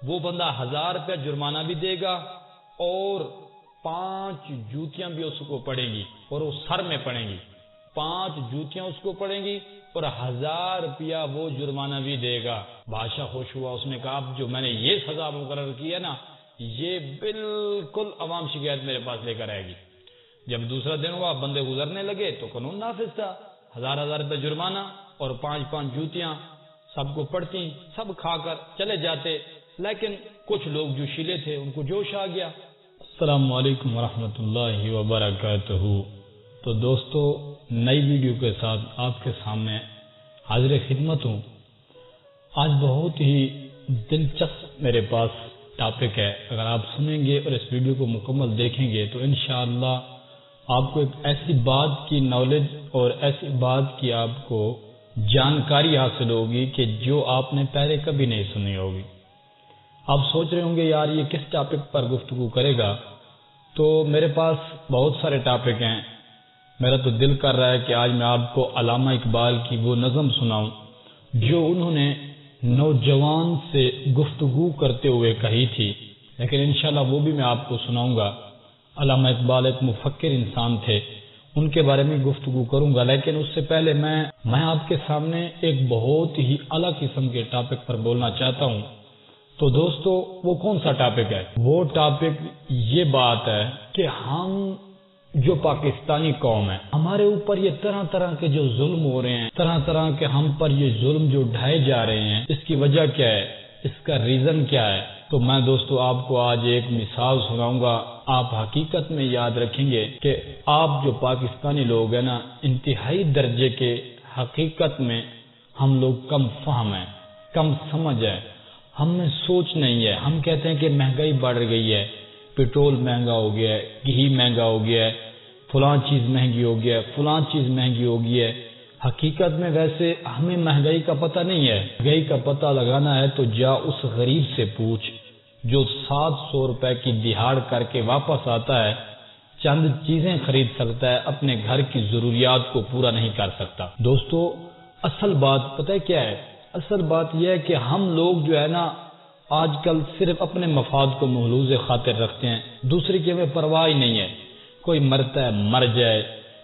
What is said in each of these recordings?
وہ بندہ 1000 روپیہ جرمانہ بھی دے گا اور 5 جوتیاں بھی اس کو پڑیں گی اور وہ سر میں پڑیں گی. 5 جوتیاں اس کو پڑیں گی اور 1000 روپیہ وہ جرمانہ بھی دے گا. بادشاہ خوش ہوا. اس نے کہا اب جو میں نے یہ سزا مقرر کی ہے نا یہ بالکل عوام شکایت میرے پاس لے کر آئے گی. جب دوسرا دن ہوا بندے گزرنے لگے تو قانون نافذ تھا. 1000 روپے جرمانہ اور 5 جوتیاں سب کو پڑتی. سب کھا کر چلے جاتے. لیکن کچھ لوگ جو شیلے تھے ان کو جوش آ گیا. السلام علیکم ورحمۃ اللہ وبرکاتہ. تو دوستو نئی ویڈیو کے ساتھ آپ کے سامنے حاضر خدمت ہوں. آج بہت ہی دلچسپ میرے پاس ٹاپک ہے. اگر آپ سنیں گے اور اس ویڈیو کو مکمل دیکھیں گے تو انشاءاللہ آپ کو ایک ایسی بات کی نالج اور ایسی بات کی آپ کو جانکاری حاصل ہوگی کہ جو آپ نے پہلے کبھی نہیں سنی ہوگی. آپ سوچ رہے ہوں گے یار یہ کس ٹاپک پر گفتگو کرے گا. تو میرے پاس بہت سارے ٹاپک ہیں. میرا تو دل کر رہا ہے کہ آج میں آپ کو علامہ اقبال کی وہ نظم سناؤں جو انہوں نے نوجوان سے گفتگو کرتے ہوئے کہی تھی. لیکن انشاءاللہ وہ بھی میں آپ کو سناؤں گا. علامہ اقبال ایک مفکر انسان تھے. ان کے بارے میں گفتگو کروں گا. لیکن اس سے پہلے میں آپ کے سامنے ایک بہت ہی الگ قسم کے ٹاپک پر بولنا چاہتا ہوں. تو دوستو وہ کون سا ٹاپک ہے؟ وہ ٹاپک یہ بات ہے کہ ہم جو پاکستانی قوم ہے ہمارے اوپر یہ طرح طرح کے جو ظلم ہو رہے ہیں, طرح طرح کے ہم پر یہ ظلم جو ڈھائے جا رہے ہیں, اس کی وجہ کیا ہے, اس کا ریزن کیا ہے. تو میں دوستو آپ کو آج ایک مثال سناؤں گا. آپ حقیقت میں یاد رکھیں گے کہ آپ جو پاکستانی لوگ ہیں نا انتہائی درجے کے حقیقت میں ہم لوگ کم فہم ہیں, کم سمجھ ہے. ہم میں سوچ نہیں ہے. ہم کہتے ہیں کہ مہنگائی بڑھ گئی ہے, پیٹرول مہنگا ہو گیا ہے, گھی مہنگا ہو گیا ہے, فلاں چیز مہنگی ہو گیا ہے, فلاں چیز مہنگی ہو گئی ہے. حقیقت میں ویسے ہمیں مہنگائی کا پتہ نہیں ہے. مہنگائی کا پتہ لگانا ہے تو جا اس غریب سے پوچھ جو 700 روپے کی دہاڑ کر کے واپس آتا ہے, چند چیزیں خرید سکتا ہے, اپنے گھر کی ضروریات کو پورا نہیں کر سکتا. دوستو اصل بات پتہ ہے کیا ہے؟ اصل بات یہ ہے کہ ہم لوگ جو ہے نا آج کل صرف اپنے مفاد کو محلوظ خاطر رکھتے ہیں. دوسرے کی ہمیں پرواہ ہی نہیں ہے. کوئی مرتا ہے مر جائے,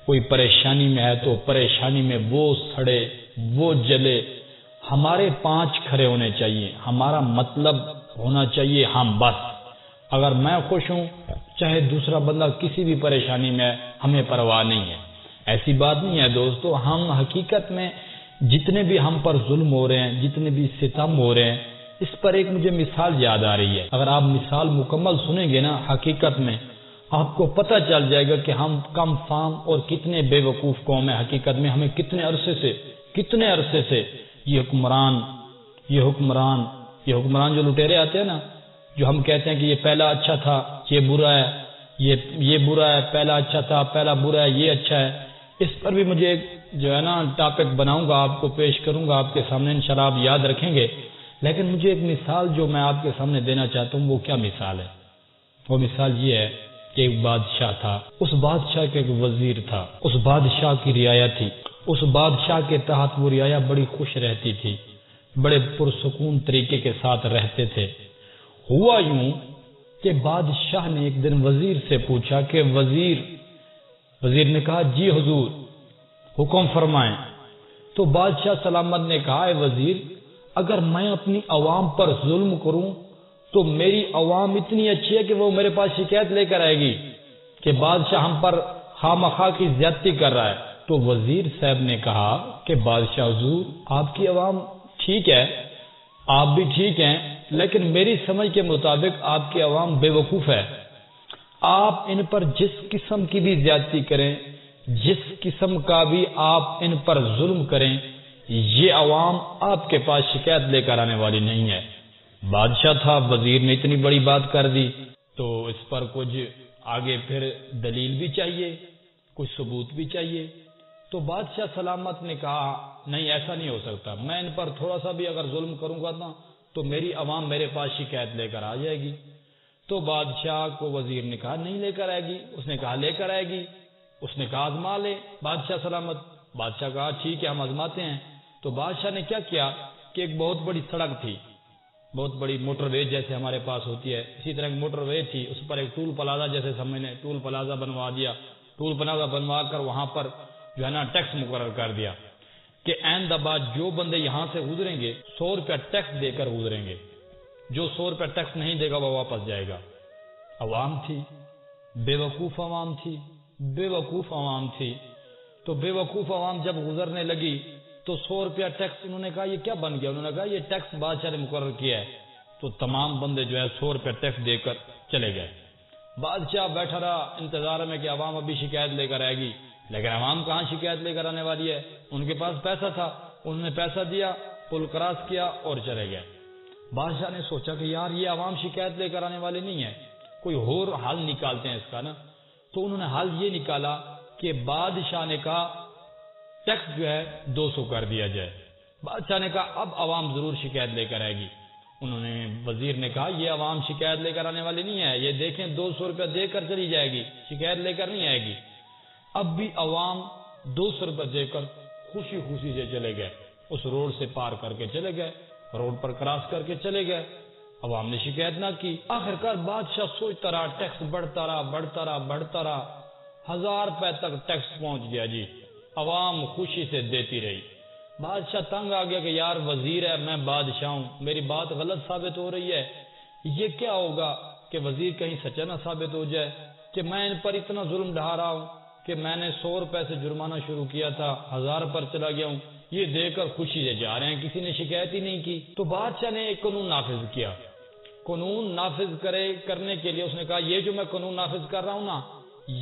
کوئی پریشانی میں ہے تو پریشانی میں وہ سڑے وہ جلے. ہمارے 5 کھڑے ہونے چاہیے. ہمارا مطلب ہونا چاہیے ہم بس. اگر میں خوش ہوں چاہے دوسرا بندہ کسی بھی پریشانی میں ہے, ہمیں پرواہ نہیں ہے. ایسی بات نہیں ہے دوستو. ہم حقیقت میں جتنے بھی ہم پر ظلم ہو رہے ہیں, جتنے بھی ستم ہو رہے ہیں, اس پر ایک مجھے مثال یاد آ رہی ہے. اگر آپ مثال مکمل سنیں گے نا حقیقت میں آپ کو پتہ چل جائے گا کہ ہم کم فہم اور کتنے بے وقوف قوم ہیں. حقیقت میں ہمیں کتنے عرصے سے یہ حکمران جو لٹیرے آتے ہیں نا, جو ہم کہتے ہیں کہ یہ پہلا اچھا تھا, یہ برا ہے, یہ برا ہے, پہلا اچھا تھا, پہلا برا ہے, یہ اچھا ہے. اس پر بھی مجھے جو ہے نا ٹاپک بناؤں گا, آپ کو پیش کروں گا آپ کے سامنے, انشاءاللہ آپ یاد رکھیں گے. لیکن مجھے ایک مثال جو میں آپ کے سامنے دینا چاہتا ہوں وہ کیا مثال ہے؟ وہ مثال یہ ہے کہ ایک بادشاہ تھا. اس بادشاہ کے ایک وزیر تھا. اس بادشاہ کی رعایا تھی. اس بادشاہ کے تحت وہ رعایا بڑی خوش رہتی تھی, بڑے پرسکون طریقے کے ساتھ رہتے تھے. ہوا یوں کہ بادشاہ نے ایک دن وزیر سے پوچھا کہ وزیر نے کہا جی حضور حکم فرمائیں. تو بادشاہ سلامت نے کہا اے وزیر, اگر میں اپنی عوام پر ظلم کروں تو میری عوام اتنی اچھی ہے کہ وہ میرے پاس شکایت لے کر آئے گی کہ بادشاہ ہم پر خواہ کی زیادتی کر رہا ہے. تو وزیر صاحب نے کہا کہ بادشاہ حضور آپ کی عوام ٹھیک ہے, آپ بھی ٹھیک ہیں, لیکن میری سمجھ کے مطابق آپ کی عوام بے وقوف ہے. آپ ان پر جس قسم کی بھی زیادتی کریں, جس قسم کا بھی آپ ان پر ظلم کریں, یہ عوام آپ کے پاس شکایت لے کر آنے والی نہیں ہے. بادشاہ تھا, وزیر نے اتنی بڑی بات کر دی تو اس پر کچھ آگے پھر دلیل بھی چاہیے, کچھ ثبوت بھی چاہیے. تو بادشاہ سلامت نے کہا نہیں ایسا نہیں ہو سکتا, میں ان پر تھوڑا سا بھی اگر ظلم کروں گا نا تو میری عوام میرے پاس شکایت لے کر آ جائے گی. تو بادشاہ کو وزیر نے کہا نہیں لے کر آئے گی. اس نے کہا لے کر آئے گی. اس نے کہا آزما لے. بادشاہ سلامت, بادشاہ کہا ٹھیک ہے ہم آزماتے ہیں. تو بادشاہ نے کیا کیا کہ ایک بہت بڑی سڑک تھی, بہت بڑی موٹر وے جیسے ہمارے پاس ہوتی ہے، اسی طرح ایک موٹر وے تھی، اس پر ایک ٹول پلازا جیسے سمجھ لیں، ٹول پلازا بنوا دیا، ٹول پلازا بنوا کر وہاں پر جو ہے نا ٹیکس مقرر کر دیا کہ آئندہ بعد جو بندے یہاں سے گزریں گے 100 روپیہ ٹیکس دے کر گزریں گے، جو 100 روپیہ ٹیکس نہیں دے گا وہ واپس جائے گا۔ عوام تھی، بے وقوف عوام تھی، بے وقوف عوام تھی، تو بے وقوف عوام جب گزرنے لگی تو 100 روپیہ ٹیکس، انہوں نے کہا یہ کیا بن گیا؟ انہوں نے کہا یہ ٹیکس بادشاہ نے مقرر کیا ہے، تو تمام بندے جو ہے 100 روپیہ ٹیکس دے کر چلے گئے۔ بادشاہ بیٹھا رہا انتظار میں کہ عوام ابھی شکایت لے کر آئے گی، لیکن عوام کہاں شکایت لے کر آنے والی ہے، ان کے پاس پیسہ تھا، انہوں نے پیسہ دیا، پل کراس کیا اور چلے گئے۔ بادشاہ نے سوچا کہ یار یہ عوام شکایت لے کر آنے والے نہیں ہے، کوئی اور حل نکالتے ہیں اس کا نا، تو انہوں نے حل یہ نکالا کہ بادشاہ نے کہا ٹیکس جو ہے 200 کر دیا جائے۔ بادشاہ نے کہا اب عوام ضرور شکایت لے کر آئے گی۔ انہوں نے وزیر نے کہا یہ عوام شکایت لے کر آنے والی نہیں ہے، یہ دیکھیں 200 روپیہ دے کر چلی جائے گی، شکایت لے کر نہیں آئے گی۔ اب بھی عوام 200 روپیہ دے کر خوشی خوشی سے چلے گئے، اس روڈ سے پار کر کے چلے گئے، روڈ پر کراس کر کے چلے گئے، عوام نے شکایت نہ کی۔ آخرکار بادشاہ سوچتا رہا، ٹیکس بڑھتا رہا بڑھتا رہا بڑھتا رہا، 1000 روپے تک ٹیکس پہنچ گیا جی، عوام خوشی سے دیتی رہی۔ بادشاہ تنگ آ گیا کہ یار وزیر ہے، میں بادشاہ ہوں، میری بات غلط ثابت ہو رہی ہے، یہ کیا ہوگا کہ وزیر کہیں سچا نہ ثابت ہو جائے کہ میں ان پر اتنا ظلم ڈھا رہا ہوں کہ میں نے 100 روپے سے جرمانہ شروع کیا تھا، 1000 پر چلا گیا ہوں، یہ دے کر خوشی سے جا رہے ہیں، کسی نے شکایت ہی نہیں کی۔ تو بادشاہ نے ایک قانون نافذ کیا۔ قانون نافذ کرنے کے لیے اس نے کہا یہ جو میں قانون نافذ کر رہا ہوں نا،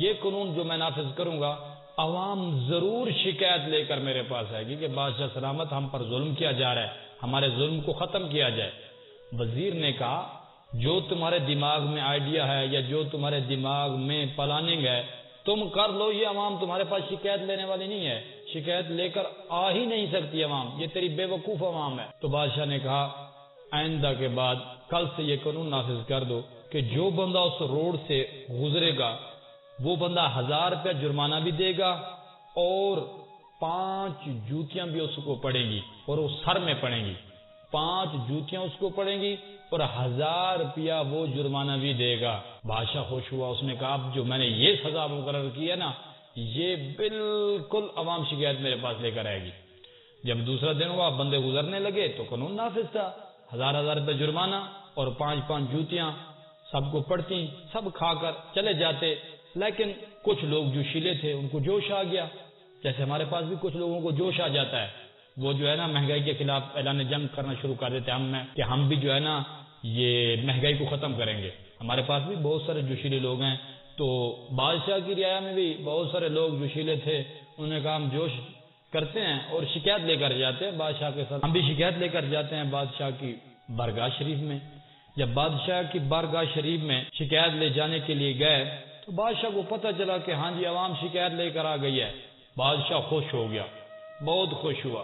یہ قانون جو میں نافذ کروں گا عوام ضرور شکایت لے کر میرے پاس آئے گی کہ بادشاہ سلامت ہم پر ظلم کیا جا رہا ہے، ہمارے ظلم کو ختم کیا جائے۔ وزیر نے کہا جو تمہارے دماغ میں آئیڈیا ہے یا جو تمہارے دماغ میں پلاننگ ہے تم کر لو، یہ عوام تمہارے پاس شکایت لینے والی نہیں ہے، شکایت لے کر آ ہی نہیں سکتی عوام، یہ تیری بے وقوف عوام ہے۔ تو بادشاہ نے کہا آئندہ کے بعد کل سے یہ قانون نافذ کر دو کہ جو بندہ اس روڈ سے گزرے گا وہ بندہ 1000 روپیہ جرمانہ بھی دے گا اور 5 جوتیاں بھی اس کو پڑیں گی اور وہ سر میں پڑیں گی، 5 جوتیاں اس کو پڑیں گی اور 1000 روپیہ وہ جرمانہ بھی دے گا۔ بادشاہ خوش ہوا، اس نے کہا اب جو میں نے یہ سزا مقرر کی ہے نا، یہ بالکل عوام شکایت میرے پاس لے کر آئے گی۔ جب دوسرا دن ہوا بندے گزرنے لگے تو قانون نافذ تھا، 1000 روپے جرمانہ اور 5 جوتیاں سب کو پڑتی، سب کھا کر چلے جاتے۔ لیکن کچھ لوگ جو شیلے تھے ان کو جوش آ گیا، جیسے ہمارے پاس بھی کچھ لوگوں کو جوش آ جاتا ہے، وہ جو ہے نا مہنگائی کے خلاف اعلان جنگ کرنا شروع کر دیتے کہ ہم بھی جو ہے نا یہ مہنگائی کو ختم کریں گے۔ ہمارے پاس بھی بہت سارے جوشیلے لوگ ہیں، تو بادشاہ کی رعایا میں بھی بہت سارے لوگ جوشیلے تھے، انہوں نے کہا ہم جوش کرتے ہیں اور شکایت لے کر جاتے ہیں بادشاہ کے ساتھ، ہم بھی شکایت لے کر جاتے ہیں بادشاہ کی بارگاہ شریف میں۔ جب بادشاہ کی بارگاہ شریف میں شکایت لے جانے کے لیے گئے تو بادشاہ کو پتہ چلا کہ ہاں جی عوام شکایت لے کر آ گئی ہے۔ بادشاہ خوش ہو گیا، بہت خوش ہوا،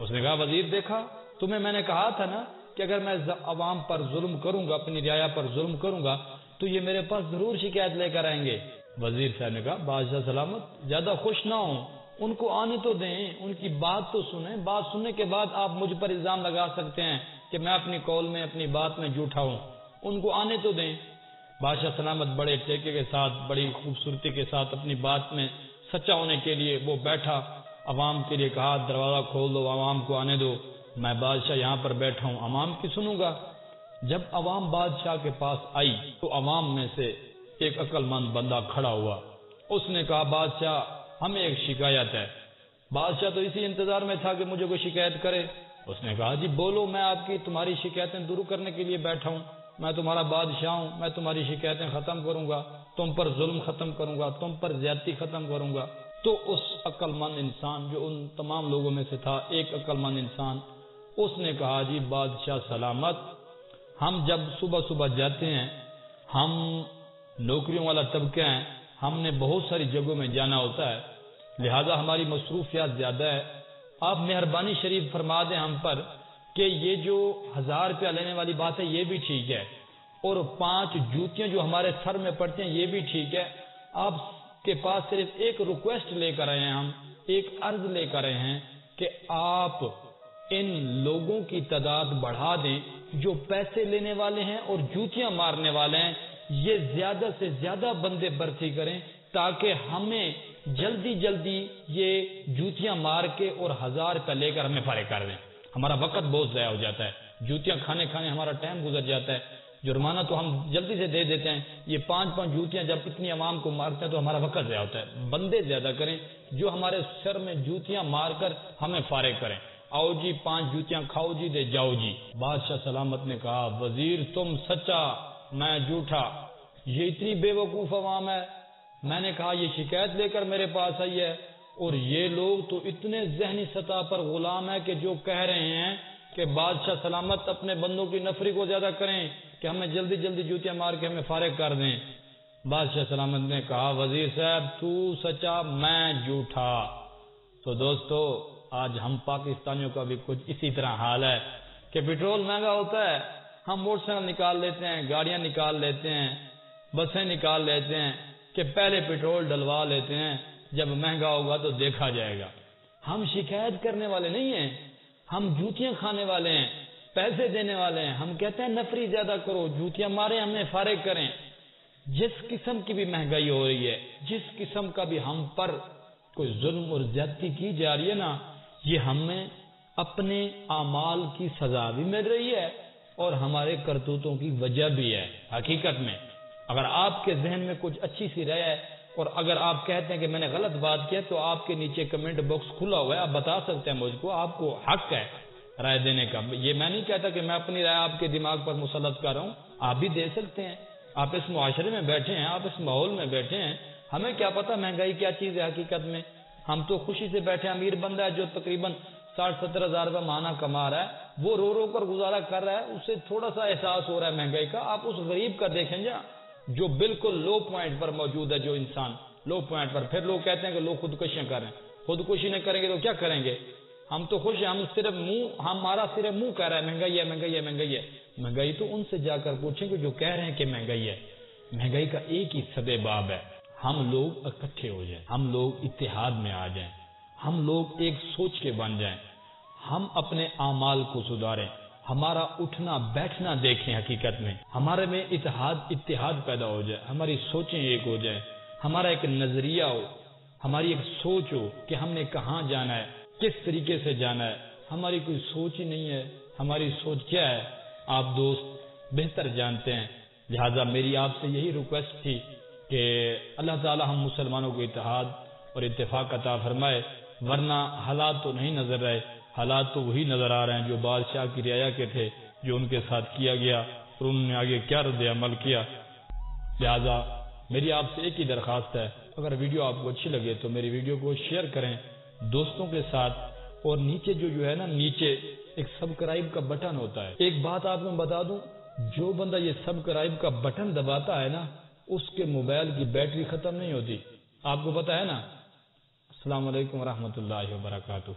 اس نے کہا وزیر دیکھا تمہیں میں نے کہا تھا نا کہ اگر میں عوام پر ظلم کروں گا، اپنی رعایا پر ظلم کروں گا تو یہ میرے پاس ضرور شکایت لے کر آئیں گے۔ وزیر صاحب نے کہا بادشاہ سلامت زیادہ خوش نہ ہوں، ان کو آنے تو دیں، ان کی بات تو سنیں، بات سننے کے بعد آپ مجھ پر الزام لگا سکتے ہیں کہ میں اپنی قول میں اپنی بات میں جھوٹا ہوں، ان کو آنے تو دیں۔ بادشاہ سلامت بڑے ٹیکے کے ساتھ، بڑی خوبصورتی کے ساتھ اپنی بات میں سچا ہونے کے لیے وہ بیٹھا، عوام کے لیے کہا دروازہ کھول دو، عوام کو آنے دو، میں بادشاہ یہاں پر بیٹھا ہوں، عوام کی سنوں گا۔ جب عوام بادشاہ کے پاس آئی تو عوام میں سے ایک عقل مند بندہ کھڑا ہوا، اس نے کہا بادشاہ ہمیں ایک شکایت ہے۔ بادشاہ تو اسی انتظار میں تھا کہ مجھے کوئی شکایت کرے، اس نے کہا جی بولو، میں آپ کی تمہاری شکایتیں دور کرنے کے لیے بیٹھا ہوں، میں تمہارا بادشاہ ہوں، میں تمہاری شکایتیں ختم کروں گا، تم پر ظلم ختم کروں گا، تم پر زیادتی ختم کروں گا۔ تو اس عقل مند انسان جو ان تمام لوگوں میں سے تھا، ایک عقل مند انسان، اس نے کہا جی بادشاہ سلامت، ہم جب صبح صبح جاتے ہیں، ہم نوکریوں والا طبقہ ہیں، ہم نے بہت ساری جگہوں میں جانا ہوتا ہے، لہذا ہماری مصروفیات زیادہ ہے، آپ مہربانی شریف فرما دیں ہم پر کہ یہ جو 1000 روپیہ لینے والی بات ہے یہ بھی ٹھیک ہے، اور 5 جوتیاں جو ہمارے سر میں پڑتی ہیں یہ بھی ٹھیک ہے، آپ کے پاس صرف ایک ریکویسٹ لے کر آئے ہیں، ہم ایک عرض لے کر آئے ہیں کہ آپ ان لوگوں کی تعداد بڑھا دیں جو پیسے لینے والے ہیں اور جوتیاں مارنے والے ہیں، یہ زیادہ سے زیادہ بندے بھرتی کریں تاکہ ہمیں جلدی جلدی یہ جوتیاں مار کے اور 1000 روپے لے کر ہمیں فارغ کر دیں۔ ہمارا وقت بہت ضائع ہو جاتا ہے، جوتیاں کھانے ہمارا ٹائم گزر جاتا ہے، جرمانہ تو ہم جلدی سے دے دیتے ہیں، یہ 5 جوتیاں جب اتنی عوام کو مارتے ہیں تو ہمارا وقت ضائع ہوتا ہے۔ بندے زیادہ کریں جو ہمارے سر میں جوتیاں مار کر ہمیں فارغ کریں۔ آؤ جی 5 جوتیاں کھاؤ جی دے جاؤ جی۔ بادشاہ سلامت نے کہا وزیر تم سچا میں جھوٹا، یہ اتنی بے وقوف عوام ہے۔ میں نے کہا یہ شکایت لے کر میرے پاس آئی ہے اور یہ لوگ تو اتنے ذہنی سطح پر غلام ہیں کہ جو کہہ رہے ہیں کہ بادشاہ سلامت اپنے بندوں کی نفری کو زیادہ کریں کہ ہمیں جلدی جلدی جوتیاں مار کے ہمیں فارغ کر دیں۔ بادشاہ سلامت نے کہا وزیر صاحب تو سچا میں جھوٹا۔ تو دوستو آج ہم پاکستانیوں کا بھی کچھ اسی طرح حال ہے کہ پیٹرول مہنگا ہوتا ہے، ہم موٹر سائیکل نکال لیتے ہیں، گاڑیاں نکال لیتے ہیں، بسیں نکال لیتے ہیں کہ پہلے پیٹرول ڈلوا لیتے ہیں، جب مہنگا ہوگا تو دیکھا جائے گا۔ ہم شکایت کرنے والے نہیں ہیں، ہم جوتیاں کھانے والے ہیں، پیسے دینے والے ہیں۔ ہم کہتے ہیں نفری زیادہ کرو، جوتیاں ماریں، ہمیں فارغ کریں۔ جس قسم کی بھی مہنگائی ہو رہی ہے، جس قسم کا بھی ہم پر کوئی ظلم اور زیادتی کی جا رہی ہے نا، یہ ہمیں اپنے اعمال کی سزا بھی مل رہی ہے اور ہمارے کرتوتوں کی وجہ بھی ہے۔ حقیقت میں اگر آپ کے ذہن میں کچھ اچھی سی رائے ہے اور اگر آپ کہتے ہیں کہ میں نے غلط بات کیا تو آپ کے نیچے کمنٹ باکس کھلا ہوا ہے، آپ بتا سکتے ہیں مجھ کو، آپ کو حق ہے رائے دینے کا۔ یہ میں نہیں کہتا کہ میں اپنی رائے آپ کے دماغ پر مسلط کر رہا ہوں، آپ بھی دے سکتے ہیں۔ آپ اس معاشرے میں بیٹھے ہیں، آپ اس ماحول میں بیٹھے ہیں، ہمیں کیا پتا مہنگائی کیا چیز ہے حقیقت میں۔ ہم تو خوشی سے بیٹھے ہیں، امیر بندہ ہے جو تقریباً 60-70 ہزار روپے ماہانہ کما رہا ہے، وہ رو رو کر گزارا کر رہا ہے، اسے تھوڑا سا احساس ہو رہا ہے مہنگائی کا۔ آپ اس غریب کا دیکھیں جا جو بالکل لو پوائنٹ پر موجود ہے، جو انسان لو پوائنٹ پر۔ پھر لوگ کہتے ہیں کہ لوگ خودکشیاں کریں، خودکشی نہیں کریں گے تو کیا کریں گے؟ ہم تو خوش ہیں، ہم صرف ہمارا صرف منہ کہہ رہا ہے مہنگائی ہے مہنگائی ہے مہنگائی ہے۔ مہنگائی تو ان سے جا کر پوچھیں کہ جو کہہ رہے ہیں کہ مہنگائی ہے۔ مہنگائی کا ایک ہی سبب ہے، ہم لوگ اکٹھے ہو جائیں، ہم لوگ اتحاد میں آ جائیں، ہم لوگ ایک سوچ کے بن جائیں، ہم اپنے اعمال کو سدھاریں، ہمارا اٹھنا بیٹھنا دیکھیں، حقیقت میں ہمارے میں اتحاد پیدا ہو جائے، ہماری سوچیں ایک ہو جائیں، ہمارا ایک نظریہ ہو، ہماری ایک سوچ ہو کہ ہم نے کہاں جانا ہے، کس طریقے سے جانا ہے۔ ہماری کوئی سوچ ہی نہیں ہے، ہماری سوچ کیا ہے آپ دوست بہتر جانتے ہیں۔ لہذا میری آپ سے یہی ریکویسٹ تھی کہ اللہ تعالی ہم مسلمانوں کو اتحاد اور اتفاق عطا فرمائے، ورنہ حالات تو نہیں نظر رہے، حالات تو وہی نظر آ رہے ہیں جو بادشاہ کی رعایا کے تھے، جو ان کے ساتھ کیا گیا اور انہوں نے آگے کیا رد عمل کیا۔ لہذا میری آپ سے ایک ہی درخواست ہے، اگر ویڈیو آپ کو اچھی لگے تو میری ویڈیو کو شیئر کریں دوستوں کے ساتھ، اور نیچے جو ہے نا، نیچے ایک سبسکرائب کا بٹن ہوتا ہے۔ ایک بات آپ میں بتا دوں، جو بندہ یہ سبسکرائب کا بٹن دباتا ہے نا، اس کے موبائل کی بیٹری ختم نہیں ہوتی، آپ کو پتا ہے نا۔ السلام علیکم ورحمۃ اللہ وبرکاتہ۔